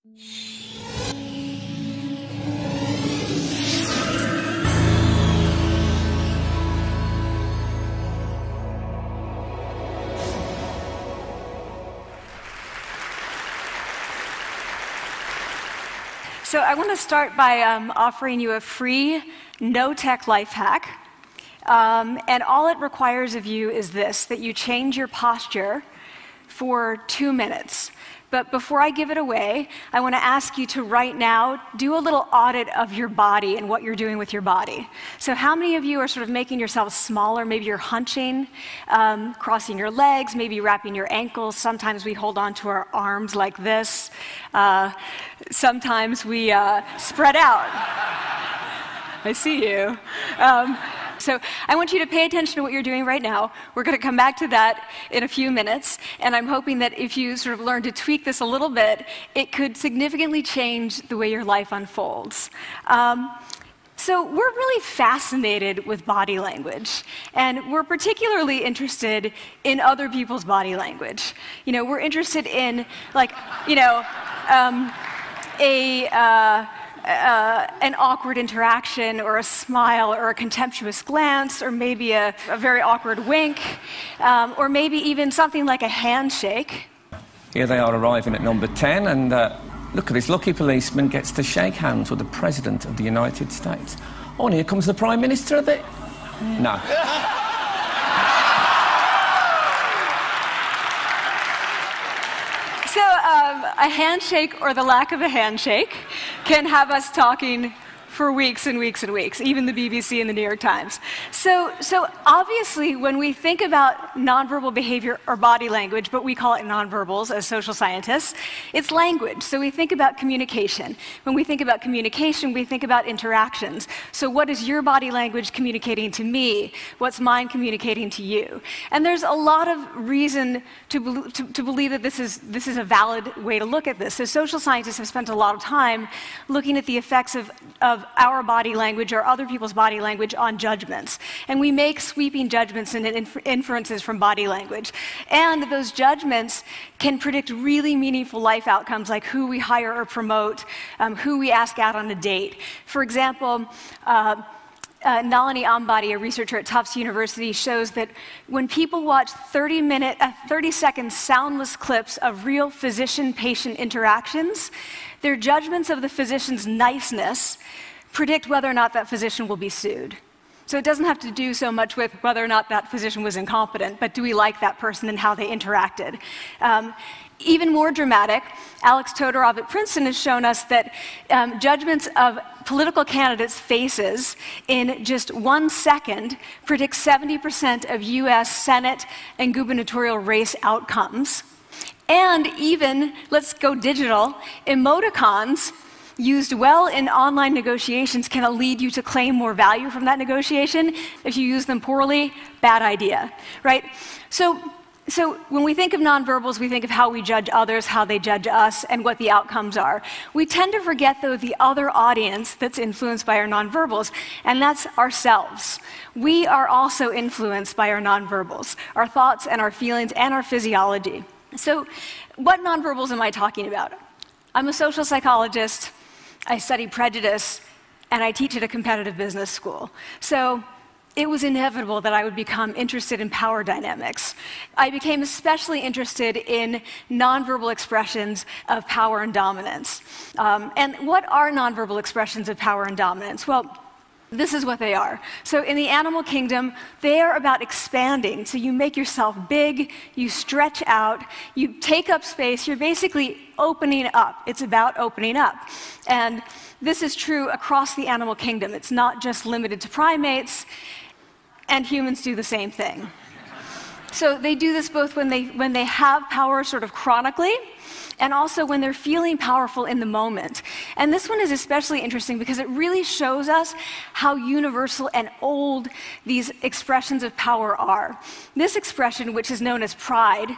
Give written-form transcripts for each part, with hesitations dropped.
So I want to start by offering you a free, no-tech life hack. And all it requires of you is this, that you change your posture for 2 minutes. But before I give it away, I want to ask you to right now do a little audit of your body and what you're doing with your body. So how many of you are sort of making yourselves smaller? Maybe you're hunching, crossing your legs, maybe wrapping your ankles. Sometimes we hold on to our arms like this. Sometimes we spread out. I see you. So I want you to pay attention to what you're doing right now. We're going to come back to that in a few minutes, and I'm hoping that if you sort of learn to tweak this a little bit, it could significantly change the way your life unfolds. So we're really fascinated with body language, and we're particularly interested in other people's body language. You know, we're interested in, like, you know, an awkward interaction, or a smile, or a contemptuous glance, or maybe a very awkward wink, or maybe even something like a handshake. Here they are arriving at number 10, and look at this lucky policeman gets to shake hands with the President of the United States. Oh, and here comes the Prime Minister of it. No. So a handshake, or the lack of a handshake, can have us talking for weeks and weeks and weeks, even the BBC and the New York Times. So obviously, when we think about nonverbal behavior or body language, but we call it nonverbals as social scientists, it's language. So we think about communication. When we think about communication, we think about interactions. So what is your body language communicating to me? What's mine communicating to you? And there's a lot of reason to believe that this is a valid way to look at this. So social scientists have spent a lot of time looking at the effects of our body language or other people's body language on judgments. And we make sweeping judgments and inferences from body language. And those judgments can predict really meaningful life outcomes, like who we hire or promote, who we ask out on a date. For example, Nalini Ambady, a researcher at Tufts University, shows that when people watch 30-second soundless clips of real physician-patient interactions, their judgments of the physician's niceness predict whether or not that physician will be sued. So it doesn't have to do so much with whether or not that physician was incompetent, but do we like that person and how they interacted? Even more dramatic, Alex Todorov at Princeton has shown us that judgments of political candidates' faces in just 1 second predict 70% of US Senate and gubernatorial race outcomes. And even, let's go digital, emoticons used well in online negotiations can lead you to claim more value from that negotiation. If you use them poorly, bad idea, right? So when we think of nonverbals, we think of how we judge others, how they judge us, and what the outcomes are. We tend to forget, though, the other audience that's influenced by our nonverbals, and that's ourselves. We are also influenced by our nonverbals, our thoughts and our feelings and our physiology. So what nonverbals am I talking about? I'm a social psychologist, I study prejudice, and I teach at a competitive business school. So it was inevitable that I would become interested in power dynamics. I became especially interested in nonverbal expressions of power and dominance. And what are nonverbal expressions of power and dominance? Well, this is what they are. So in the animal kingdom, they are about expanding. So you make yourself big, you stretch out, you take up space, you're basically opening up. It's about opening up. And this is true across the animal kingdom. It's not just limited to primates, and humans do the same thing. So they do this both when they have power sort of chronically, and also when they're feeling powerful in the moment. And this one is especially interesting because it really shows us how universal and old these expressions of power are. This expression, which is known as pride,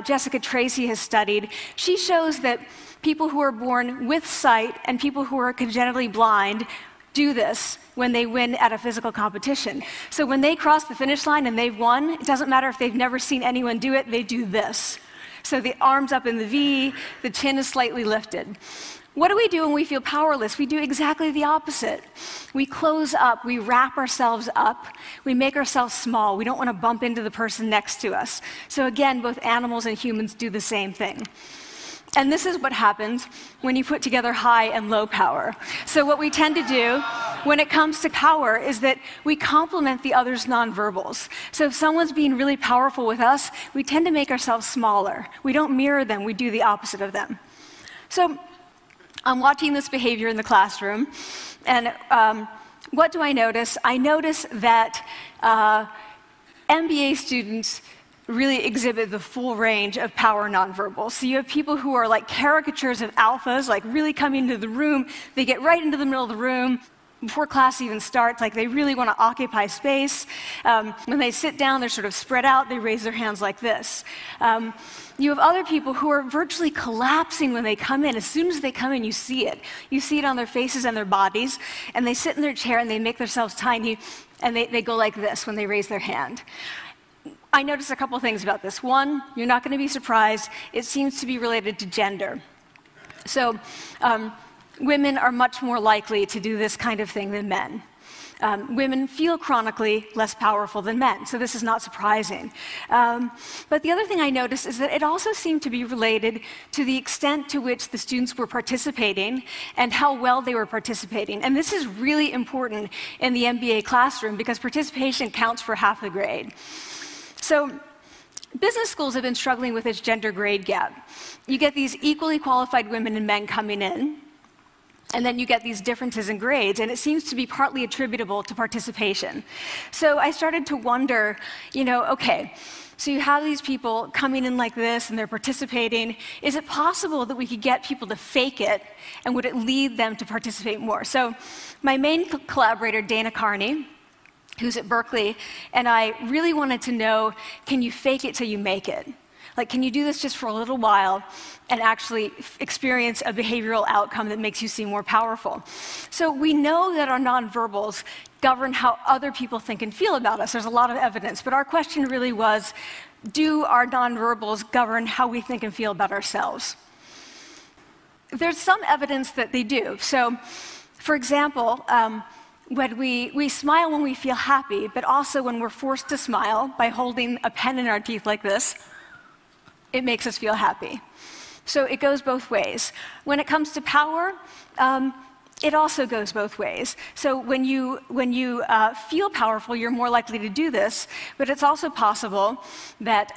Jessica Tracy has studied, she shows that people who are born with sight and people who are congenitally blind do this when they win at a physical competition. So when they cross the finish line and they've won, it doesn't matter if they've never seen anyone do it, they do this. So the arms up in the V, the chin is slightly lifted. What do we do when we feel powerless? We do exactly the opposite. We close up, we wrap ourselves up, we make ourselves small. We don't want to bump into the person next to us. So again, both animals and humans do the same thing. And this is what happens when you put together high and low power. So what we tend to do when it comes to power is that we complement the other's nonverbals. So if someone's being really powerful with us, we tend to make ourselves smaller. We don't mirror them, we do the opposite of them. So I'm watching this behavior in the classroom, and what do I notice? I notice that MBA students really exhibit the full range of power nonverbals. So you have people who are like caricatures of alphas, like really coming into the room. They get right into the middle of the room before class even starts, like they really want to occupy space. When they sit down, they're sort of spread out. They raise their hands like this. You have other people who are virtually collapsing when they come in. As soon as they come in, you see it. You see it on their faces and their bodies, and they sit in their chair and they make themselves tiny, and they go like this when they raise their hand. I noticed a couple things about this. One, you're not going to be surprised. It seems to be related to gender. So women are much more likely to do this kind of thing than men. Women feel chronically less powerful than men, so this is not surprising. But the other thing I noticed is that it also seemed to be related to the extent to which the students were participating and how well they were participating. And this is really important in the MBA classroom because participation counts for half the grade. So business schools have been struggling with this gender grade gap. You get these equally qualified women and men coming in, and then you get these differences in grades, and it seems to be partly attributable to participation. So I started to wonder, okay, so you have these people coming in like this, and they're participating. Is it possible that we could get people to fake it, and would it lead them to participate more? So my main collaborator, Dana Carney, who's at Berkeley, and I really wanted to know, can you fake it till you make it? Like, can you do this just for a little while and actually experience a behavioral outcome that makes you seem more powerful? So we know that our nonverbals govern how other people think and feel about us. There's a lot of evidence, but our question really was, do our nonverbals govern how we think and feel about ourselves? There's some evidence that they do. So, for example, when we smile when we feel happy, but also when we're forced to smile by holding a pen in our teeth like this, it makes us feel happy. So it goes both ways. When it comes to power, it also goes both ways. So when you feel powerful, you're more likely to do this, but it's also possible that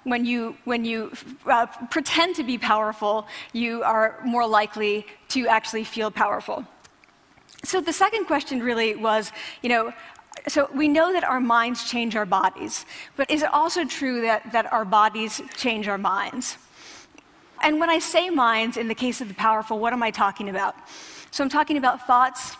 when you pretend to be powerful, you are more likely to actually feel powerful. So the second question really was, so we know that our minds change our bodies, but is it also true that our bodies change our minds? And when I say minds, in the case of the powerful, what am I talking about? So I'm talking about thoughts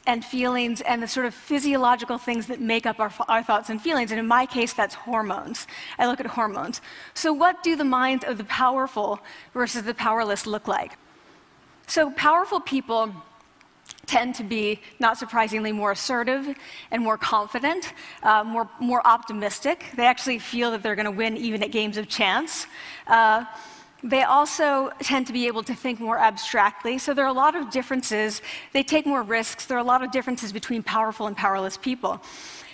and feelings and the sort of physiological things that make up our thoughts and feelings, and in my case, that's hormones. I look at hormones. So what do the minds of the powerful versus the powerless look like? So powerful people tend to be, not surprisingly, more assertive and more confident, more optimistic. They actually feel that they're going to win even at games of chance. They also tend to be able to think more abstractly. So there are a lot of differences. They take more risks. There are a lot of differences between powerful and powerless people.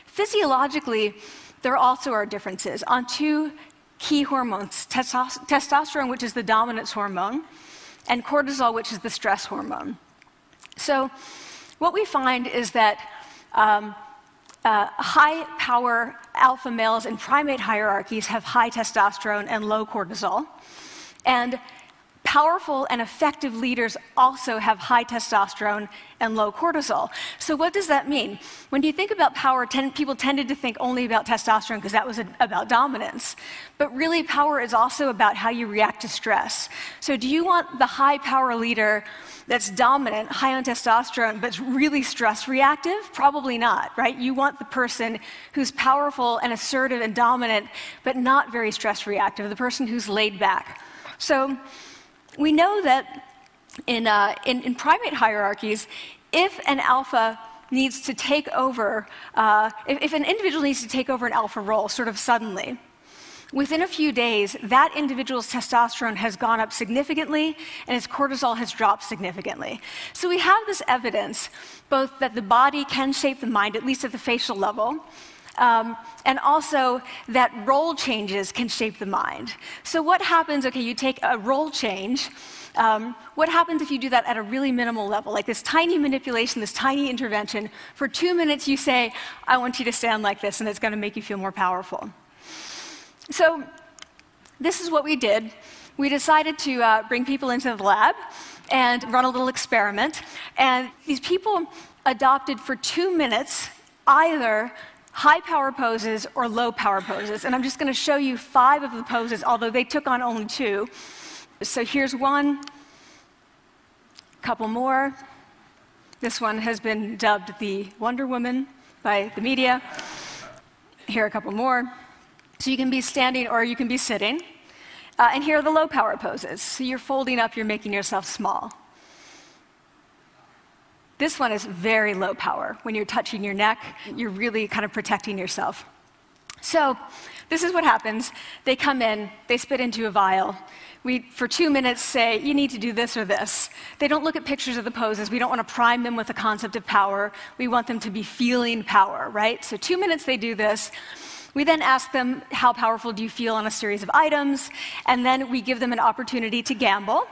Physiologically, there also are differences on two key hormones, testosterone, which is the dominance hormone, and cortisol, which is the stress hormone. So what we find is that high-power alpha males in primate hierarchies have high testosterone and low cortisol, and powerful and effective leaders also have high testosterone and low cortisol. So what does that mean? When you think about power, people tended to think only about testosterone because that was about dominance. But really, power is also about how you react to stress. So do you want the high-power leader that's dominant, high on testosterone, but really stress reactive? Probably not, right? You want the person who's powerful and assertive and dominant, but not very stress reactive, the person who's laid back. So we know that in primate hierarchies, if an alpha needs to take over, if an individual needs to take over an alpha role sort of suddenly, within a few days, that individual's testosterone has gone up significantly and his cortisol has dropped significantly. So we have this evidence, both that the body can shape the mind, at least at the facial level, and also that role changes can shape the mind. So what happens, okay, you take a role change, what happens if you do that at a really minimal level, like this tiny manipulation, this tiny intervention? For 2 minutes you say, I want you to stand like this, and it's going to make you feel more powerful. So this is what we did. We decided to bring people into the lab and run a little experiment. And these people adopted for 2 minutes either high power poses or low power poses. And I'm just going to show you 5 of the poses, although they took on only 2. So here's one, a couple more. This one has been dubbed the Wonder Woman by the media. Here are a couple more. So you can be standing or you can be sitting. And here are the low power poses. So you're folding up, you're making yourself small. This one is very low power. When you're touching your neck, you're really kind of protecting yourself. So this is what happens. They come in, they spit into a vial. We, for 2 minutes, say, you need to do this or this. They don't look at pictures of the poses. We don't want to prime them with the concept of power. We want them to be feeling power, right? So 2 minutes they do this. We then ask them, how powerful do you feel on a series of items? And then we give them an opportunity to gamble.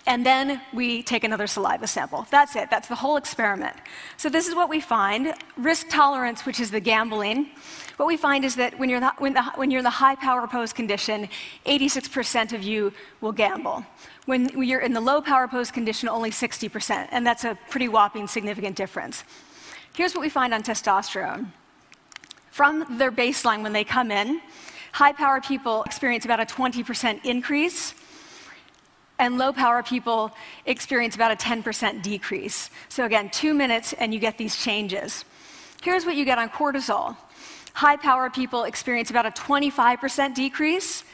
And then we take another saliva sample. That's it. That's the whole experiment. So this is what we find. Risk tolerance, which is the gambling. What we find is that when you're in the high power pose condition, 86% of you will gamble. When you're in the low power pose condition, only 60%. And that's a pretty whopping significant difference. Here's what we find on testosterone. From their baseline when they come in, high power people experience about a 20% increase. And low power people experience about a 10% decrease. So again, 2 minutes and you get these changes. Here's what you get on cortisol. High power people experience about a 25% decrease,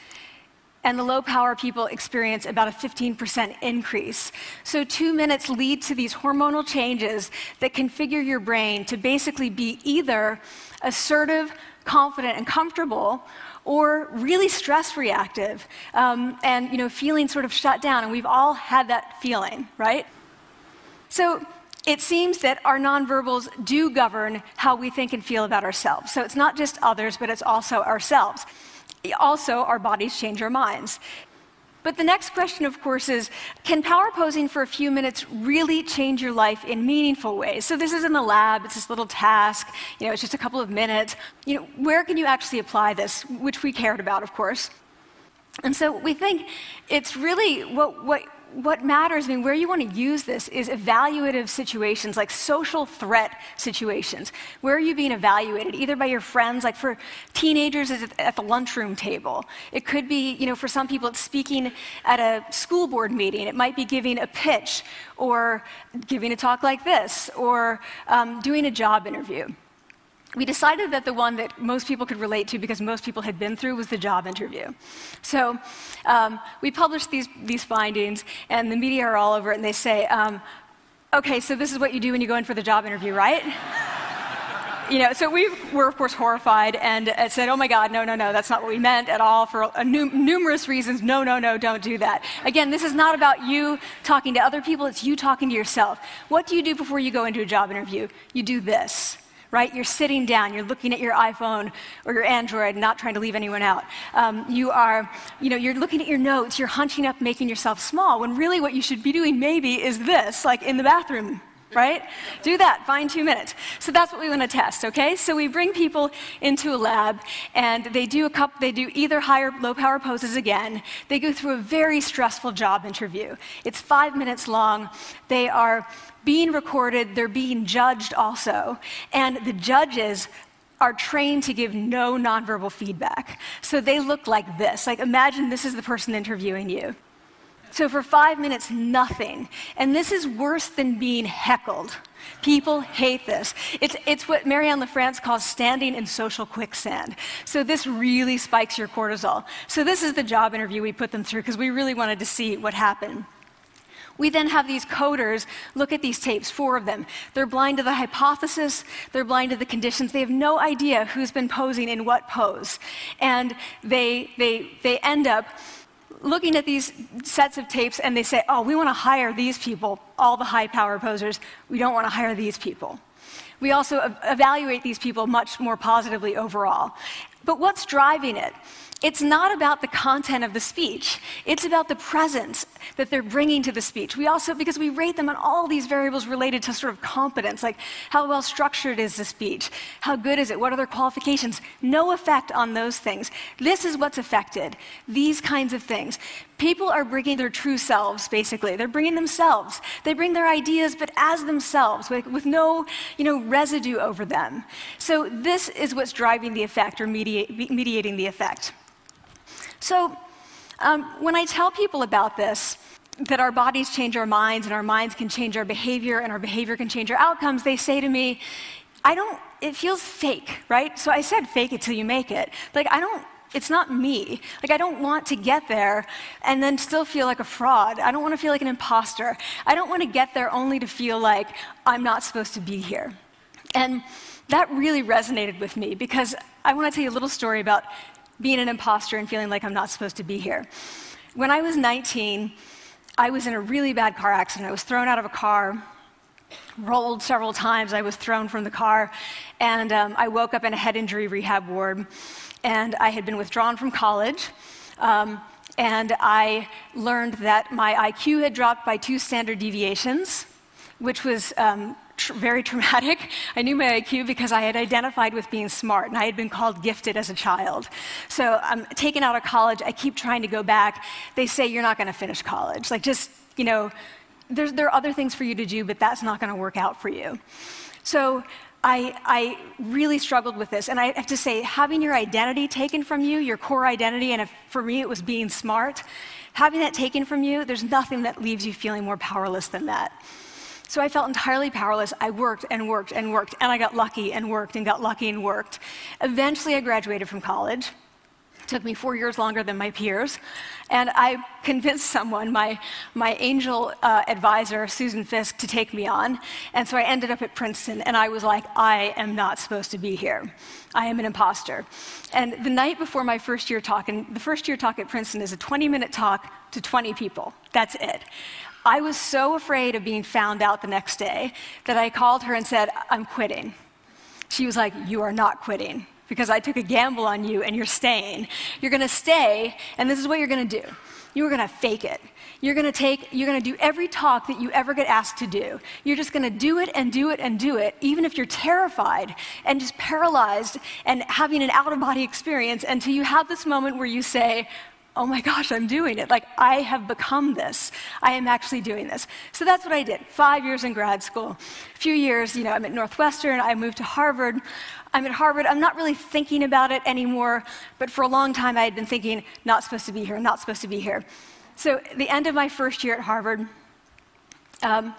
and the low power people experience about a 15% increase. So 2 minutes lead to these hormonal changes that configure your brain to basically be either assertive, confident, and comfortable, or really stress reactive, and feeling sort of shut down. And we've all had that feeling, right? So it seems that our nonverbals do govern how we think and feel about ourselves. So it's not just others, but it's also ourselves. Also, our bodies change our minds. But the next question, of course, is, can power posing for a few minutes really change your life in meaningful ways? So this is in the lab, it's this little task, it's just a couple of minutes. Where can you actually apply this, which we cared about, of course. And so we think it's really what matters, where you want to use this is evaluative situations, like social threat situations. Where are you being evaluated? Either by your friends, like for teenagers, is it at the lunchroom table? It could be, for some people, it's speaking at a school board meeting. It might be giving a pitch, or giving a talk like this, or doing a job interview. We decided that the one that most people could relate to, because most people had been through, was the job interview. So we published these findings, and the media are all over it, and they say, okay, so this is what you do when you go in for the job interview, right? So we were, of course, horrified and said, oh my God, no, that's not what we meant at all, for numerous reasons. No, don't do that. Again, this is not about you talking to other people, it's you talking to yourself. What do you do before you go into a job interview? You do this. Right? You're sitting down, you're looking at your iPhone or your Android, not trying to leave anyone out. You're looking at your notes, you're hunching up, making yourself small, when really what you should be doing maybe is this, like in the bathroom, right? Do that, find 2 minutes. So that's what we want to test, okay? So we bring people into a lab, and they do either high or low power poses again. They go through a very stressful job interview. It's 5 minutes long. They are being recorded, they're being judged also, and the judges are trained to give no nonverbal feedback. So they look like this. Like, imagine this is the person interviewing you. So for 5 minutes, nothing. And this is worse than being heckled. People hate this. It's what Marianne LaFrance calls standing in social quicksand. So this really spikes your cortisol. So this is the job interview we put them through, because we really wanted to see what happened. We then have these coders look at these tapes, 4 of them. They're blind to the hypothesis, they're blind to the conditions. They have no idea who's been posing in what pose. And they end up looking at these sets of tapes and they say, oh, we want to hire these people, all the high power posers. We don't want to hire these people. We also evaluate these people much more positively overall. But what's driving it? It's not about the content of the speech. It's about the presence that they're bringing to the speech. We also, because we rate them on all these variables related to sort of competence, like how well structured is the speech? How good is it? What are their qualifications? No effect on those things. This is what's affected. These kinds of things. People are bringing their true selves, basically. They're bringing themselves. They bring their ideas, but as themselves, with no, residue over them. So this is what's driving the effect or mediating the effect. So when I tell people about this, that our bodies change our minds and our minds can change our behavior and our behavior can change our outcomes, they say to me, it feels fake, right? So I said fake it till you make it. Like, it's not me. Like, I don't want to get there and then still feel like a fraud. I don't want to feel like an imposter. I don't want to get there only to feel like I'm not supposed to be here. And that really resonated with me because I want to tell you a little story about being an imposter and feeling like I'm not supposed to be here. When I was 19, I was in a really bad car accident. I was thrown out of a car, rolled several times. I was thrown from the car, and I woke up in a head injury rehab ward, and I had been withdrawn from college, and I learned that my IQ had dropped by 2 standard deviations, which was very traumatic. I knew my IQ because I had identified with being smart, and I had been called gifted as a child. So I'm taken out of college. I keep trying to go back. They say, you're not going to finish college. Like, just, there are other things for you to do, but that's not going to work out for you. So I really struggled with this. And I have to say, having your identity taken from you, your core identity, and for me it was being smart, having that taken from you, there's nothing that leaves you feeling more powerless than that. So I felt entirely powerless. I worked and worked and worked, and I got lucky and worked and got lucky and worked. Eventually, I graduated from college. It took me 4 years longer than my peers. And I convinced someone, my angel advisor, Susan Fisk, to take me on. And so I ended up at Princeton, and I was like, I am not supposed to be here. I am an imposter. And the night before my first year talk, and the first year talk at Princeton is a 20-minute talk to 20 people. That's it. I was so afraid of being found out the next day that I called her and said, I'm quitting. She was like, you are not quitting, because I took a gamble on you and you're staying. You're going to stay, and this is what you're going to do. You're going to fake it. You're going to do every talk that you ever get asked to do. You're just going to do it and do it and do it, even if you're terrified and just paralyzed and having an out-of-body experience, until you have this moment where you say, oh my gosh, I'm doing it. Like, I have become this. I am actually doing this. So that's what I did. 5 years in grad school. A few years, I'm at Northwestern. I moved to Harvard. I'm at Harvard. I'm not really thinking about it anymore, but for a long time I had been thinking, not supposed to be here, not supposed to be here. So at the end of my first year at Harvard, a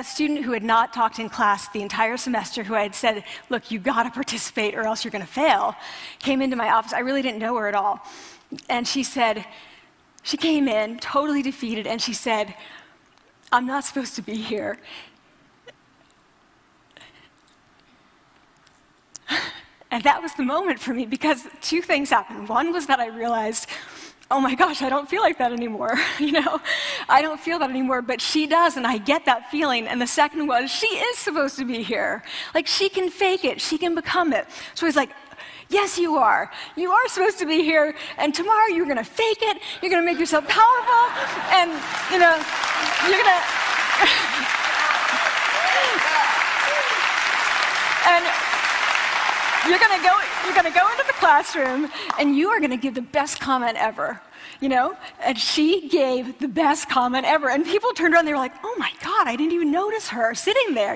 student who had not talked in class the entire semester, who I had said, look, you got to participate or else you're going to fail, came into my office. I really didn't know her at all. And she came in totally defeated, and she said, I'm not supposed to be here. And that was the moment for me, because 2 things happened. One was that I realized, oh my gosh, I don't feel like that anymore. I don't feel that anymore, but she does, and I get that feeling. And the second was, she is supposed to be here. Like, she can fake it, she can become it. So he's like, yes, you are. You are supposed to be here, and tomorrow you're going to fake it, you're going to make yourself powerful, and, you're going to... and you're going to go into the classroom, and you are going to give the best comment ever, And she gave the best comment ever. And people turned around, they were like, oh my God, I didn't even notice her sitting there,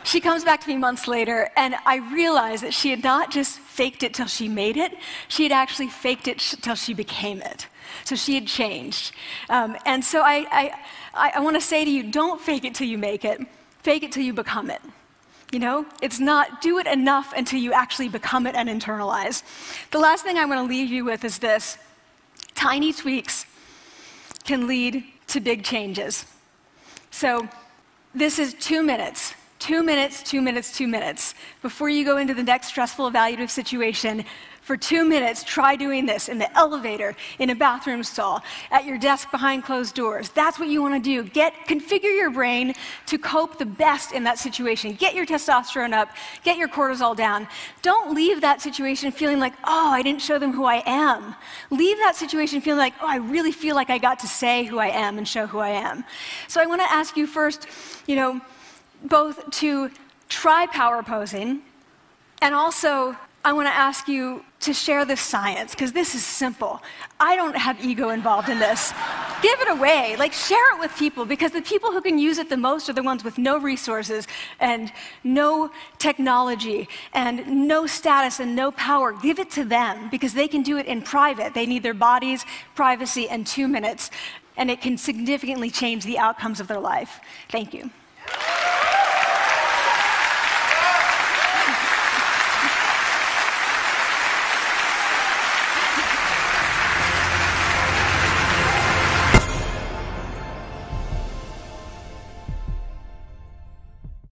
She comes back to me months later, and I realized that she had not just faked it till she made it, she had actually faked it till she became it. So she had changed. And so I want to say to you, don't fake it till you make it. Fake it till you become it. It's not do it enough until you actually become it and internalize. The last thing I want to leave you with is this. Tiny tweaks can lead to big changes. So this is 2 minutes. 2 minutes, 2 minutes, 2 minutes. Before you go into the next stressful evaluative situation, for 2 minutes, try doing this in the elevator, in a bathroom stall, at your desk behind closed doors. That's what you want to do. Configure your brain to cope the best in that situation. Get your testosterone up, get your cortisol down. Don't leave that situation feeling like, oh, I didn't show them who I am. Leave that situation feeling like, oh, I really feel like I got to say who I am and show who I am. So I want to ask you first, both to try power posing, and also I want to ask you to share this science, because this is simple. I don't have ego involved in this. Give it away. Share it with people, because the people who can use it the most are the ones with no resources and no technology and no status and no power. Give it to them, because they can do it in private. They need their bodies, privacy, and 2 minutes, and it can significantly change the outcomes of their life. Thank you.